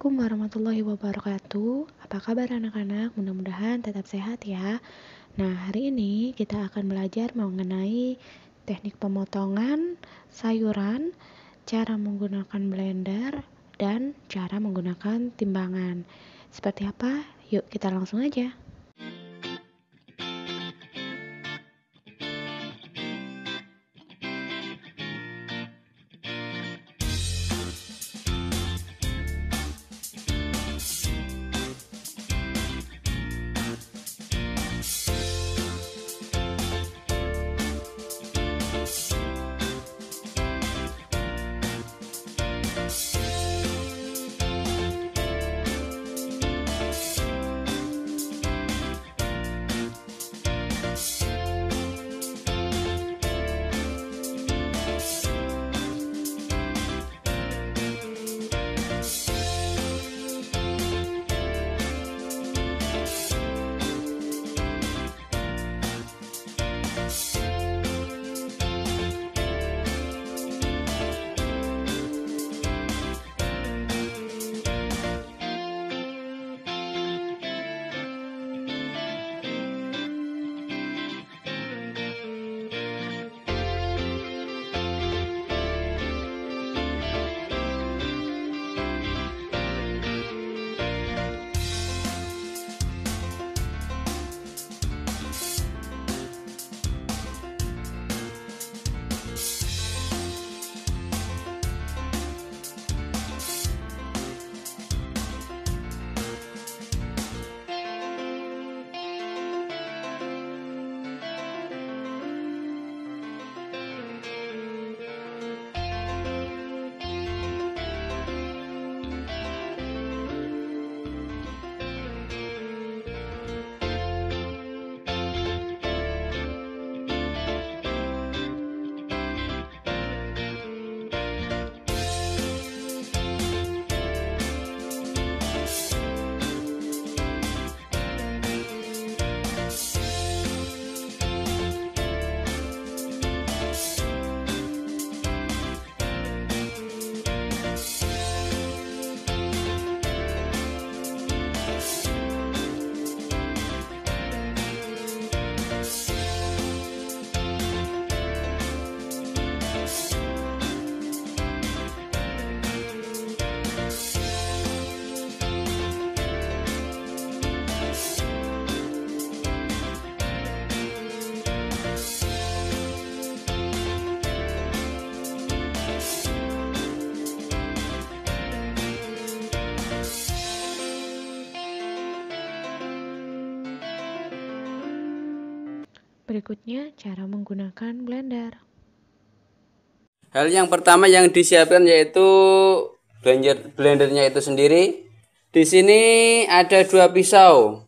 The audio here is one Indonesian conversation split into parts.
Assalamualaikum warahmatullahi wabarakatuh. Apa kabar anak-anak? Mudah-mudahan tetap sehat ya. Nah, hari ini kita akan belajar mengenai teknik pemotongan sayuran, cara menggunakan blender, dan cara menggunakan timbangan. Seperti apa? Yuk kita langsung aja. Berikutnya, cara menggunakan blender. Hal yang pertama yang disiapkan yaitu blendernya itu sendiri. Di sini ada 2 pisau.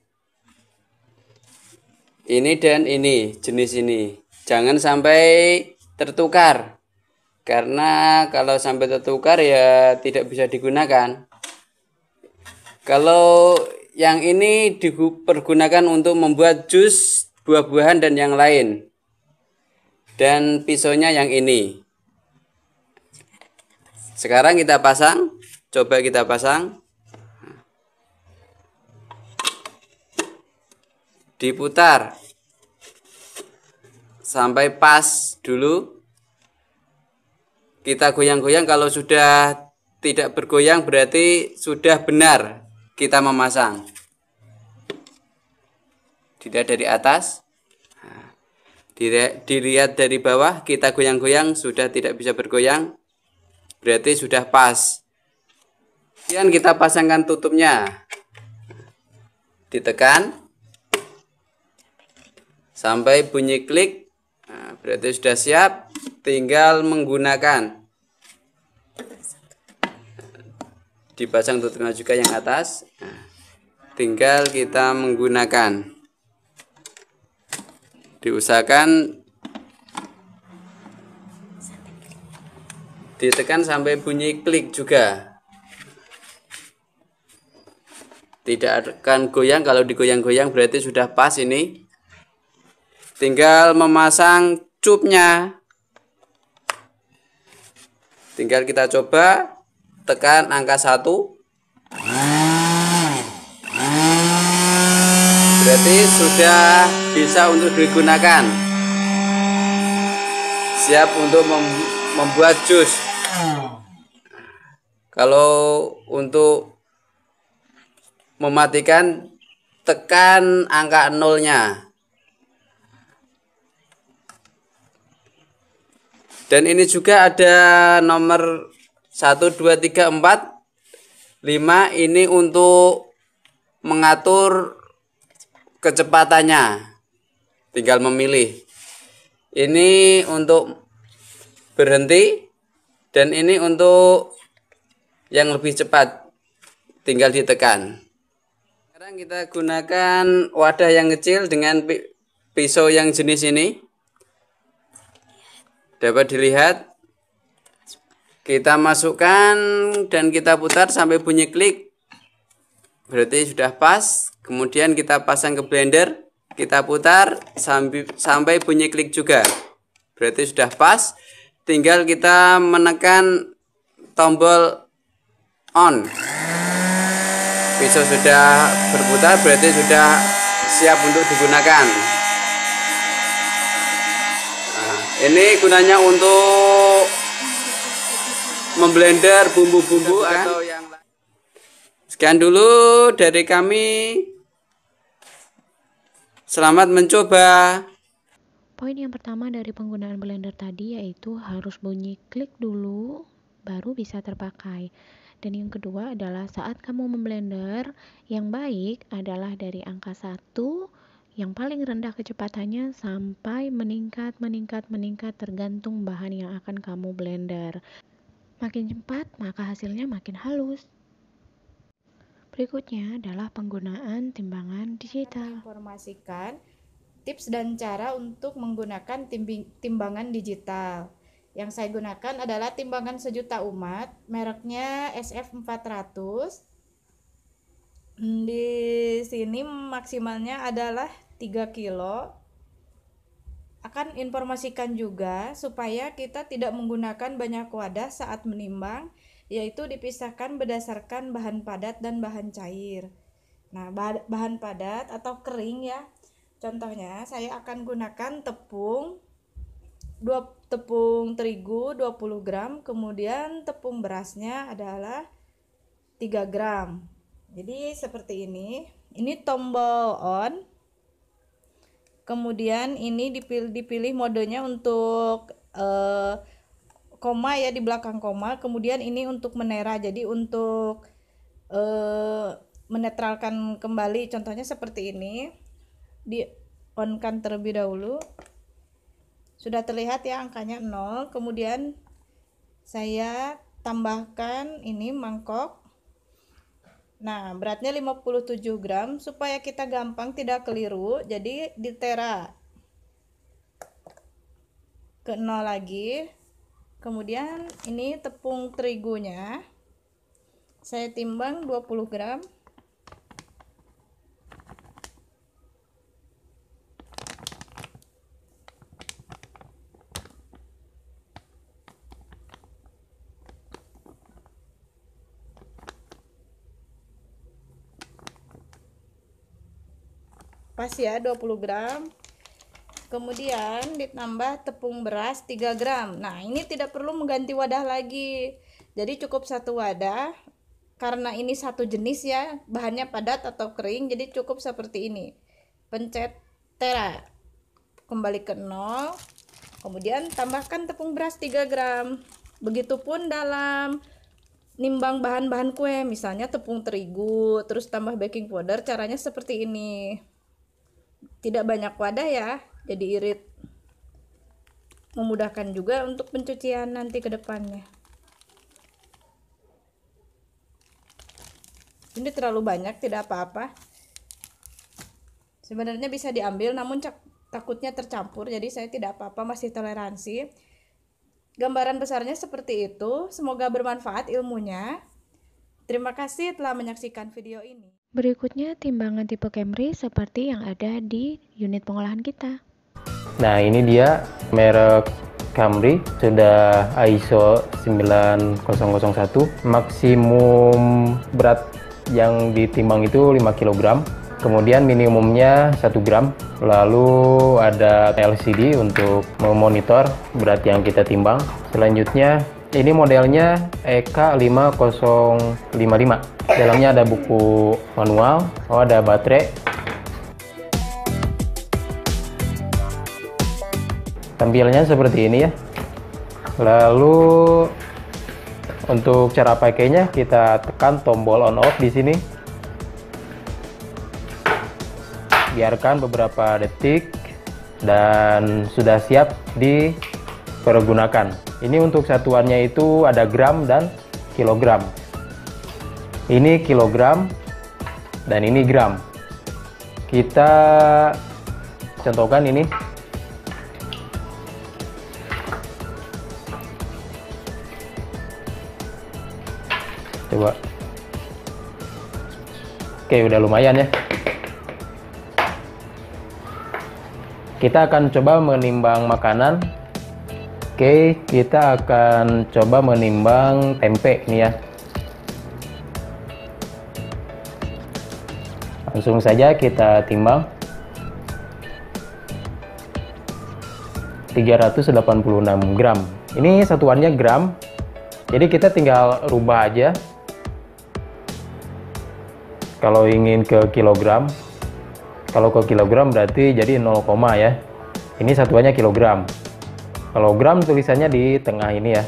Ini dan ini, jenis ini. Jangan sampai tertukar. Karena kalau sampai tertukar ya tidak bisa digunakan. Kalau yang ini dipergunakan untuk membuat jus buah-buahan dan yang lain. Dan pisaunya yang ini. Sekarang kita pasang. Coba kita pasang. Diputar. Sampai pas dulu. Kita goyang-goyang, kalau sudah tidak bergoyang berarti sudah benar kita memasang. Dilihat dari atas, dilihat dari bawah, kita goyang-goyang sudah tidak bisa bergoyang, berarti sudah pas. Kemudian kita pasangkan tutupnya, ditekan sampai bunyi klik. Nah, berarti sudah siap, tinggal menggunakan. Dipasang tutupnya juga yang atas. Nah, tinggal kita menggunakan. Diusahakan ditekan sampai bunyi klik juga. Tidak akan goyang. Kalau digoyang-goyang berarti sudah pas ini. Tinggal memasang cupnya. Tinggal kita coba tekan angka 1. Berarti sudah bisa untuk digunakan. Siap untuk membuat jus. Kalau untuk mematikan, tekan angka nolnya. Dan ini juga ada nomor 1, 2, 3, 4, 5. Ini untuk mengatur kecepatannya. Tinggal memilih. Ini untuk berhenti. Dan ini untuk yang lebih cepat. Tinggal ditekan. Sekarang kita gunakan wadah yang kecil dengan pisau yang jenis ini. Dapat dilihat, kita masukkan dan kita putar sampai bunyi klik. Berarti sudah pas. Kemudian kita pasang ke blender, kita putar sampai bunyi klik juga. Berarti sudah pas. Tinggal kita menekan tombol on. Pisau sudah berputar, berarti sudah siap untuk digunakan. Ini gunanya untuk memblender bumbu-bumbu atau yang lain. Sekian dulu dari kami. Selamat mencoba. Poin yang pertama dari penggunaan blender tadi yaitu harus bunyi klik dulu baru bisa terpakai. Dan yang kedua adalah saat kamu memblender, yang baik adalah dari angka 1 yang paling rendah kecepatannya sampai meningkat tergantung bahan yang akan kamu blender. Makin cepat, maka hasilnya makin halus. Berikutnya adalah penggunaan timbangan digital. Informasikan tips dan cara untuk menggunakan timbangan digital. Yang saya gunakan adalah timbangan sejuta umat, mereknya SF400. Di sini maksimalnya adalah 3 kilo. Akan informasikan juga supaya kita tidak menggunakan banyak wadah saat menimbang, yaitu dipisahkan berdasarkan bahan padat dan bahan cair. Nah, bahan padat atau kering ya. Contohnya saya akan gunakan tepung terigu 20 gram, kemudian tepung berasnya adalah 3 gram. Jadi seperti ini. Ini tombol on. Kemudian ini dipilih modenya untuk koma ya, di belakang koma. Kemudian ini untuk menera. Jadi untuk menetralkan kembali, contohnya seperti ini. Di on-kan terlebih dahulu. Sudah terlihat ya angkanya 0. Kemudian saya tambahkan ini mangkok. Nah, beratnya 57 gram supaya kita gampang tidak keliru. Jadi ditera ke 0 lagi. Kemudian ini tepung terigunya. Saya timbang 20 gram. Pas ya, 20 gram. Kemudian ditambah tepung beras 3 gram. Nah, ini tidak perlu mengganti wadah lagi. Jadi cukup satu wadah. Karena ini satu jenis ya, bahannya padat atau kering, jadi cukup seperti ini. Pencet tera. Kembali ke 0. Kemudian tambahkan tepung beras 3 gram. Begitupun dalam nimbang bahan-bahan kue, misalnya tepung terigu, terus tambah baking powder, caranya seperti ini. Tidak banyak wadah ya, jadi irit. Memudahkan juga untuk pencucian nanti ke depannya. Ini terlalu banyak, tidak apa-apa. Sebenarnya bisa diambil, namun takutnya tercampur, jadi saya tidak apa-apa, masih toleransi. Gambaran besarnya seperti itu. Semoga bermanfaat ilmunya. Terima kasih telah menyaksikan video ini. Berikutnya timbangan tipe Camry seperti yang ada di unit pengolahan kita. Nah, ini dia merek Camry, sudah ISO 9001. Maksimum berat yang ditimbang itu 5 kg. Kemudian minimumnya 1 gram. Lalu ada LCD untuk memonitor berat yang kita timbang. Selanjutnya ini modelnya EK5055. Dalamnya ada buku manual, ada baterai. Tampilnya seperti ini ya. Lalu untuk cara pakainya, kita tekan tombol on off di sini. Biarkan beberapa detik dan sudah siap dipergunakan. Ini untuk satuannya itu ada gram dan kilogram. Ini kilogram dan ini gram. Kita contohkan ini. Coba. Oke, udah lumayan ya. Kita akan coba menimbang makanan. Oke, kita akan coba menimbang tempe nih ya. Langsung saja kita timbang. 386 gram. Ini satuannya gram. Jadi kita tinggal rubah aja. Kalau ingin ke kilogram, kalau ke kilogram berarti jadi 0, ya. Ini satuannya kilogram. Kalau gram tulisannya di tengah ini ya.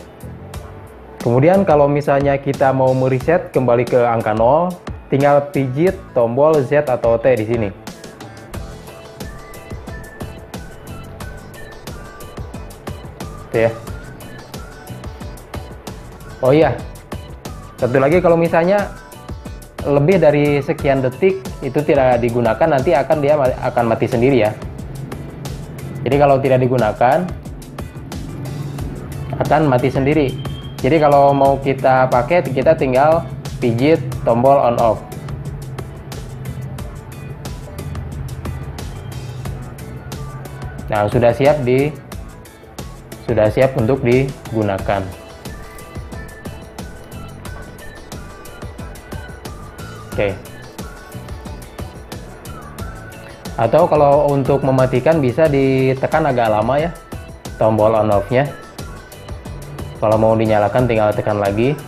Kemudian kalau misalnya kita mau mereset kembali ke angka 0, tinggal pijit tombol Z atau T di sini. Oke ya. Oh iya, satu lagi, kalau misalnya lebih dari sekian detik itu tidak digunakan, nanti dia akan mati sendiri ya. Jadi kalau tidak digunakan akan mati sendiri. Jadi kalau mau kita pakai, kita tinggal pijit tombol on off. Nah, sudah siap untuk digunakan. Oke. Atau kalau untuk mematikan bisa ditekan agak lama ya, tombol on off-nya. Kalau mau dinyalakan tinggal tekan lagi.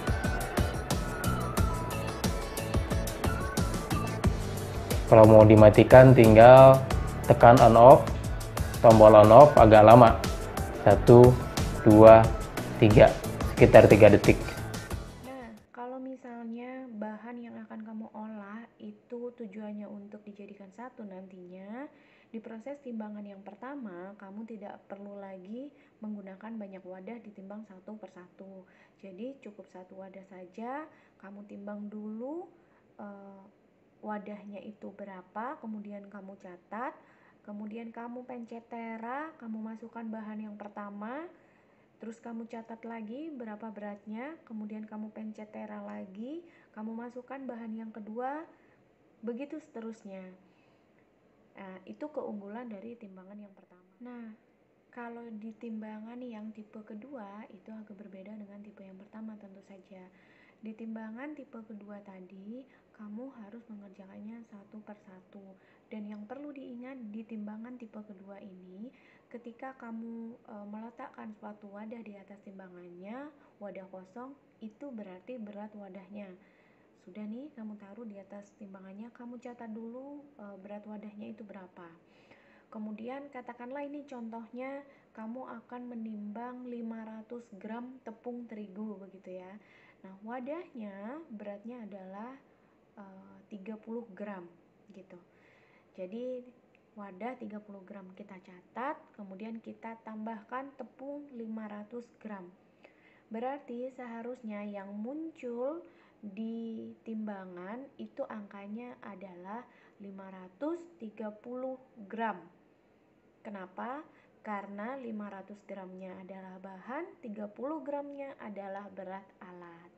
Kalau mau dimatikan tinggal tekan on off, tombol on off agak lama. 1, 2, 3, sekitar 3 detik. Nah, kalau misalnya bahan yang akan kamu olah itu tujuannya untuk dijadikan satu nantinya, di proses timbangan yang pertama, kamu tidak perlu lagi menggunakan banyak wadah ditimbang satu persatu. Jadi cukup satu wadah saja, kamu timbang dulu wadahnya itu berapa, kemudian kamu catat, kemudian kamu pencet tera, kamu masukkan bahan yang pertama, terus kamu catat lagi berapa beratnya, kemudian kamu pencet tera lagi, kamu masukkan bahan yang kedua, begitu seterusnya. Nah, itu keunggulan dari timbangan yang pertama. Nah, kalau di timbangan yang tipe kedua itu agak berbeda dengan tipe yang pertama tentu saja. Di timbangan tipe kedua tadi, kamu harus mengerjakannya satu persatu. Dan yang perlu diingat di timbangan tipe kedua ini, ketika kamu meletakkan suatu wadah di atas timbangannya, wadah kosong, itu berarti berat wadahnya. Sudah nih, kamu taruh di atas timbangannya, kamu catat dulu berat wadahnya itu berapa. Kemudian katakanlah ini contohnya kamu akan menimbang 500 gram tepung terigu begitu ya. Nah, wadahnya beratnya adalah 30 gram gitu. Jadi wadah 30 gram kita catat, kemudian kita tambahkan tepung 500 gram. Berarti seharusnya yang muncul di timbangan itu angkanya adalah 530 gram. Kenapa? Karena 500 gramnya adalah bahan, 30 gramnya adalah berat alat.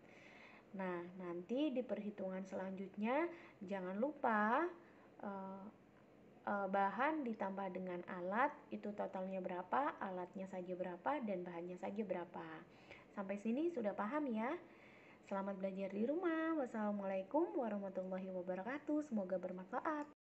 Nah, nanti di perhitungan selanjutnya jangan lupa bahan ditambah dengan alat, itu totalnya berapa, alatnya saja berapa, dan bahannya saja berapa. Sampai sini sudah paham ya? Selamat belajar di rumah. Wassalamualaikum warahmatullahi wabarakatuh. Semoga bermanfaat.